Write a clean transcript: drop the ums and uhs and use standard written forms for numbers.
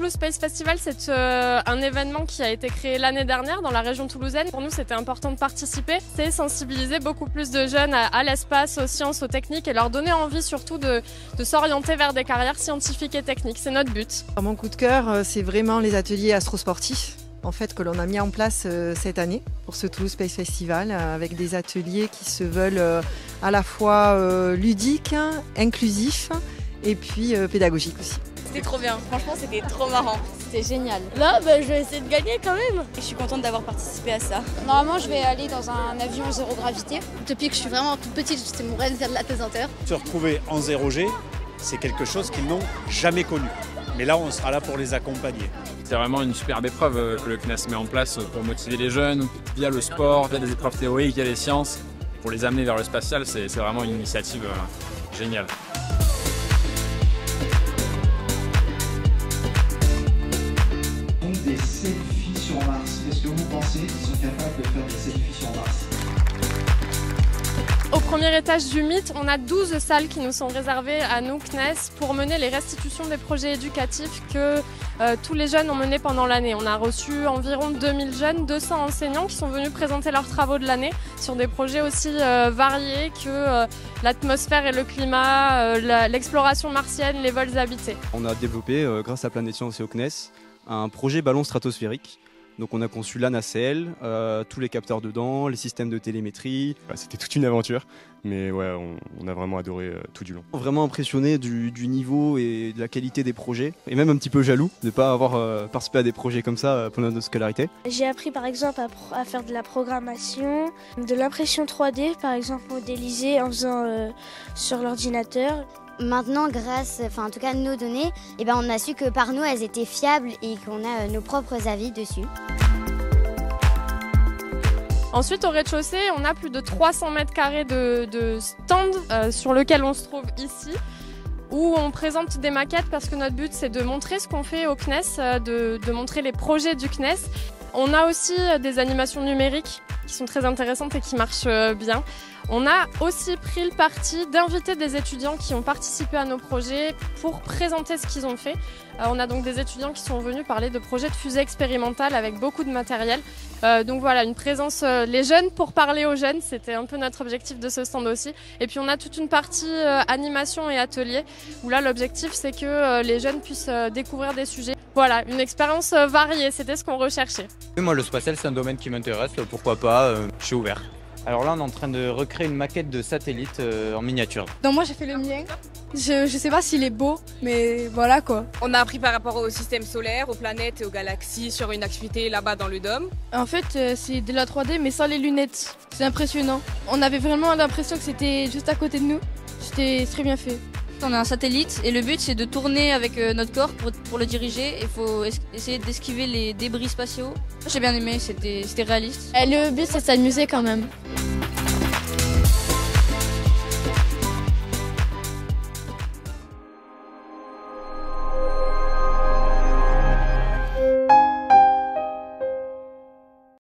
Toulouse Space Festival, c'est un événement qui a été créé l'année dernière dans la région toulousaine. Pour nous, c'était important de participer. C'est sensibiliser beaucoup plus de jeunes à l'espace, aux sciences, aux techniques et leur donner envie surtout de s'orienter vers des carrières scientifiques et techniques. C'est notre but. Mon coup de cœur, c'est vraiment les ateliers astrosportifs en fait, que l'on a mis en place cette année pour ce Toulouse Space Festival avec des ateliers qui se veulent à la fois ludiques, inclusifs et puis pédagogiques aussi. C'était trop bien, franchement c'était trop marrant. C'était génial. Là, je vais essayer de gagner quand même. Je suis contente d'avoir participé à ça. Normalement, je vais aller dans un avion zéro gravité. Depuis que je suis vraiment toute petite, c'était mon rêve de faire de la pesanteur. Se retrouver en 0G, c'est quelque chose qu'ils n'ont jamais connu. Mais là, on sera là pour les accompagner. C'est vraiment une superbe épreuve que le CNES met en place pour motiver les jeunes, via le sport, via des épreuves théoriques, via les sciences, pour les amener vers le spatial. C'est vraiment une initiative géniale. Des selfies sur Mars. Est-ce que vous pensez qu'ils sont capables de faire des selfies sur Mars? Au premier étage du mythe, on a 12 salles qui nous sont réservées à nous, CNES, pour mener les restitutions des projets éducatifs que tous les jeunes ont menés pendant l'année. On a reçu environ 2000 jeunes, 200 enseignants qui sont venus présenter leurs travaux de l'année sur des projets aussi variés que l'atmosphère et le climat, l'exploration martienne, les vols habités. On a développé, grâce à Planète Science et au CNES, un projet ballon stratosphérique. Donc on a conçu la nacelle, tous les capteurs dedans, les systèmes de télémétrie. C'était toute une aventure, mais ouais, on a vraiment adoré tout du long. Vraiment impressionné du niveau et de la qualité des projets, et même un petit peu jaloux de ne pas avoir participé à des projets comme ça pendant notre scolarité. J'ai appris par exemple à faire de la programmation, de l'impression 3D, par exemple modéliser en faisant sur l'ordinateur. Maintenant, grâce, en tout cas nos données, on a su que par nous elles étaient fiables et qu'on a nos propres avis dessus. Ensuite, au rez-de-chaussée, on a plus de 300 mètres carrés de stands sur lequel on se trouve ici, où on présente des maquettes parce que notre but c'est de montrer ce qu'on fait au CNES, de montrer les projets du CNES. On a aussi des animations numériques qui sont très intéressantes et qui marchent bien. On a aussi pris le parti d'inviter des étudiants qui ont participé à nos projets pour présenter ce qu'ils ont fait. On a donc des étudiants qui sont venus parler de projets de fusée expérimentale avec beaucoup de matériel. Donc voilà, une présence, les jeunes pour parler aux jeunes, c'était un peu notre objectif de ce stand aussi. Et puis on a toute une partie animation et atelier, où là l'objectif c'est que les jeunes puissent découvrir des sujets. Voilà, une expérience variée, c'était ce qu'on recherchait. Moi le spatial c'est un domaine qui m'intéresse, pourquoi pas, je suis ouvert. Alors là on est en train de recréer une maquette de satellite en miniature. Donc moi j'ai fait le mien, je sais pas s'il est beau, mais voilà quoi. On a appris par rapport au système solaire, aux planètes et aux galaxies sur une activité là-bas dans le dôme. En fait c'est de la 3D mais sans les lunettes, c'est impressionnant. On avait vraiment l'impression que c'était juste à côté de nous, c'était très bien fait. On a un satellite et le but c'est de tourner avec notre corps pour le diriger. Il faut essayer d'esquiver les débris spatiaux. J'ai bien aimé, c'était réaliste. Et le but c'est de s'amuser quand même.